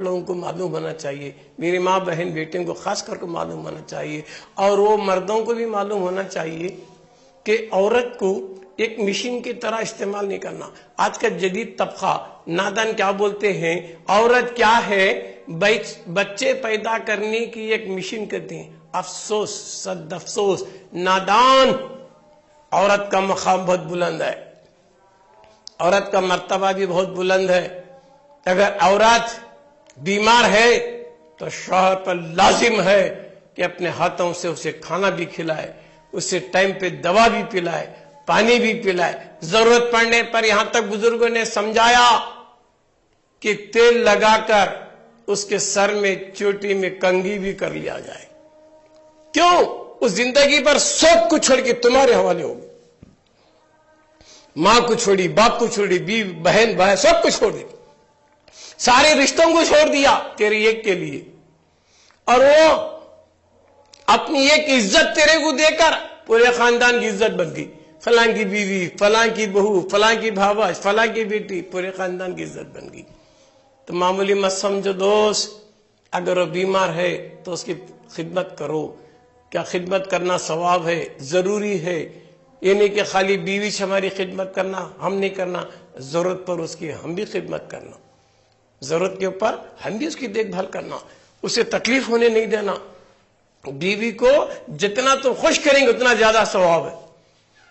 لوگوں کو معلوم ہونا چاہیے، میری ماں بہن بیٹیوں کو خاص کر کو معلوم ہونا چاہیے، اور وہ مردوں کو بھی معلوم ہونا چاہیے کہ عورت کو ایک مشین کی طرح استعمال نہیں کرنا۔ آج کا جدید طبقہ نادان کیا بولتے ہیں، عورت کیا ہے، بچے پیدا کرنے کی ایک مشین کہتے ہیں۔ افسوس، صد افسوس، نادان، عورت کا مقام بہت بلند ہے، عورت کا مرتبہ بھی بہت بلند ہے۔ اگر عورت بیمار ہے تو شوہر پر لازم ہے کہ اپنے ہاتھوں سے اسے کھانا بھی کھلائے، اسے ٹائم پہ دوا بھی پلائے، پانی بھی پلائے، ضرورت پڑنے پر یہاں تک بزرگوں نے سمجھایا کہ تیل لگا کر اس کے سر میں چوٹی میں کنگھی بھی کر لیا جائے۔ کیوں؟ اس زندگی پر سب کچھ چھوڑ کے تمہارے حوالے ہوگی، ماں کو چھوڑی، باپ کو چھوڑی، بیوی بہن بھائی سب کچھ چھوڑ دی، سارے رشتوں کو چھوڑ دیا تیرے ایک کے لیے، اور وہ اپنی ایک عزت تیرے کو دے کر پورے خاندان کی عزت بن گئی۔ فلاں کی بیوی، فلاں کی بہو، فلاں کی بھاوج، فلاں کی بیٹی، پورے خاندان کی عزت بن گئی۔ تو معمولی مت سمجھو دوست، اگر وہ بیمار ہے تو اس کی خدمت کرو۔ کیا خدمت کرنا ثواب ہے، ضروری ہے، یہ نہیں کہ خالی بیوی سے ہماری خدمت کرنا، ہم نہیں کرنا، ضرورت پر اس کی ہم بھی خدمت کرنا، ضرورت کے اوپر ہم بھی اس کی دیکھ بھال کرنا، اسے تکلیف ہونے نہیں دینا۔ بیوی کو جتنا تم خوش کریں گے اتنا زیادہ ثواب ہے،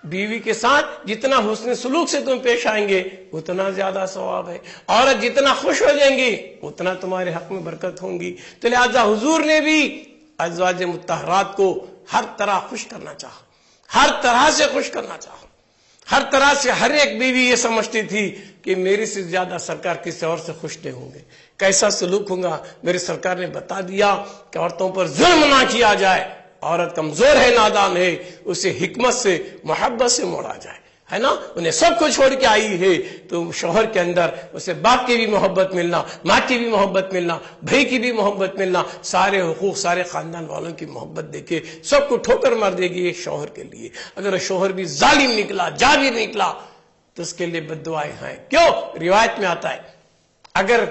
بیوی کے ساتھ جتنا حسن سلوک سے تم پیش آئیں گے اتنا زیادہ ثواب ہے، عورت جتنا خوش ہو جائیں گی اتنا تمہارے حق میں برکت ہوں گی۔ تو لہذا حضور نے بھی ازواج مطہرات کو ہر طرح خوش کرنا چاہا، ہر طرح سے خوش کرنا چاہا، ہر طرح سے۔ ہر ایک بیوی یہ سمجھتی تھی کہ میری سے زیادہ سرکار کسی اور سے خوش نہیں ہوں گے، کیسا سلوک ہوگا۔ میرے سرکار نے بتا دیا کہ عورتوں پر ظلم نہ کیا جائے، عورت کمزور ہے، نادان ہے، اسے حکمت سے محبت سے موڑا جائے، ہے نا۔ انہیں سب کو چھوڑ کے آئی ہے تو شوہر کے اندر اسے باپ کی بھی محبت ملنا، ماں کی بھی محبت ملنا، بھائی کی بھی محبت ملنا، سارے حقوق سارے خاندان والوں کی محبت دے کے سب کو ٹھوکر مار دے گی ایک شوہر کے لیے۔ اگر شوہر بھی ظالم نکلا، جابر نکلا تو اس کے لیے بد دعائیں ہیں۔ کیوں؟ روایت میں آتا ہے اگر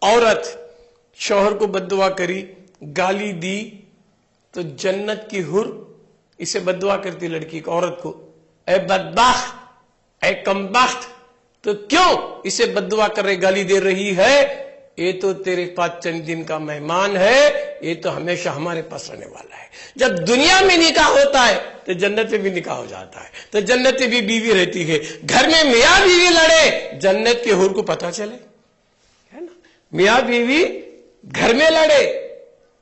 عورت شوہر کو بد دعا کری، گالی دی، تو جنت کی حور اسے بد دعا کرتی لڑکی کو، عورت کو، اے بدبخت، اے کمبخت، تو کیوں اسے بد دعا کر رہے، گالی دے رہی ہے؟ یہ تو تیرے پاس چند دن کا مہمان ہے، یہ تو ہمیشہ ہمارے پاس رہنے والا ہے۔ جب دنیا میں نکاح ہوتا ہے تو جنت میں بھی نکاح ہو جاتا ہے، تو جنت میں بھی بیوی رہتی ہے۔ گھر میں میاں بیوی لڑے، جنت کے حور کو پتہ چلے، ہے نا۔ میاں بیوی گھر میں لڑے،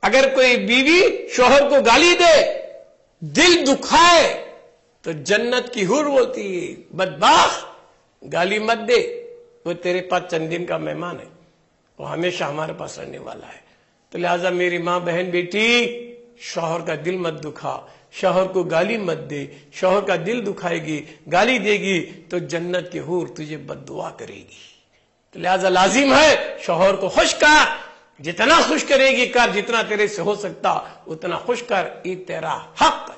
اگر کوئی بیوی شوہر کو گالی دے، دل دکھائے، تو جنت کی حور بولتی ہے بدبخت گالی مت دے، وہ تیرے پاس چند دن کا مہمان ہے، وہ ہمیشہ ہمارے پاس رہنے والا ہے۔ تو لہٰذا میری ماں بہن بیٹی، شوہر کا دل مت دکھا، شوہر کو گالی مت دے، شوہر کا دل دکھائے گی، گالی دے گی تو جنت کی حور تجھے بد دعا کرے گی۔ تو لہٰذا لازم ہے شوہر کو خوش کر، جتنا خوش کرے گی کر، جتنا تیرے سے ہو سکتا اتنا خوش کر، یہ تیرا حق ہے۔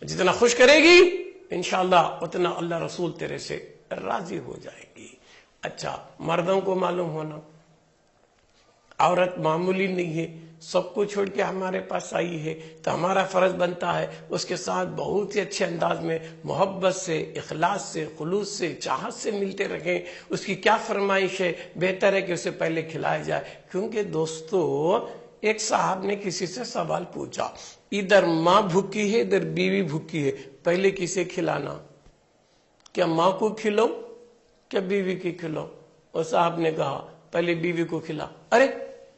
جتنا خوش کرے گی انشاءاللہ اتنا اللہ رسول تیرے سے راضی ہو جائے گی۔ اچھا، مردوں کو معلوم ہونا عورت معمولی نہیں ہے، سب کو چھوڑ کے ہمارے پاس آئی ہے، تو ہمارا فرض بنتا ہے اس کے ساتھ بہت ہی اچھے انداز میں محبت سے، اخلاص سے، خلوص سے، چاہت سے ملتے رہیں۔ اس کی کیا فرمائش ہے؟ بہتر ہے کہ اسے پہلے کھلایا جائے، کیونکہ دوستو ایک صاحب نے کسی سے سوال پوچھا، ادھر ماں بھوکی ہے ادھر بیوی بھوکی ہے، پہلے کسے کھلانا؟ کیا ماں کو کھلاؤ کیا بیوی کی کھلاؤ؟ اور صاحب نے کہا پہلے بیوی کو کھلا۔ ارے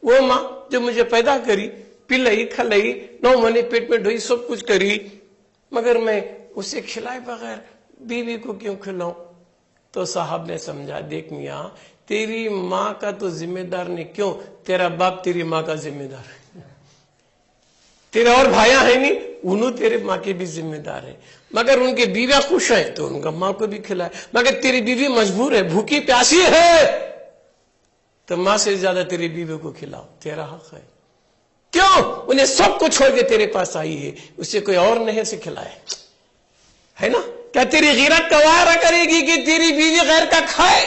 وہ ماں جو مجھے پیدا کری، پلائی کھلائی، 9 مہینے پیٹ میں ڈھوئی، سب کچھ کری، مگر میں اسے کھلائے بغیر بیوی کو کیوں کھلاؤں؟ تو صاحب نے سمجھا، دیکھ میاں، تیری ماں کا تو ذمہ دار نہیں، کیوں؟ تیرا باپ تیری ماں کا ذمہ دار ہے، تیرے اور بھائیاں ہیں نہیں، انہوں تیرے ماں کے بھی ذمہ دار ہیں، مگر ان کے بیویاں خوش ہیں تو ان کا ماں کو بھی کھلائے، مگر تیری بیوی مجبور ہے، بھوکی پیاسی ہے، تو ماں سے زیادہ تیری بیوی کو کھلاؤ، تیرا حق ہے۔ کیوں؟ انہیں سب کو چھوڑ کے تیرے پاس آئی ہے، اسے کوئی اور نہیں سے کھلائے، ہے نا۔ کیا تیری غیرت کا وعدہ کرے گی کہ تیری بیوی غیر کا کھائے؟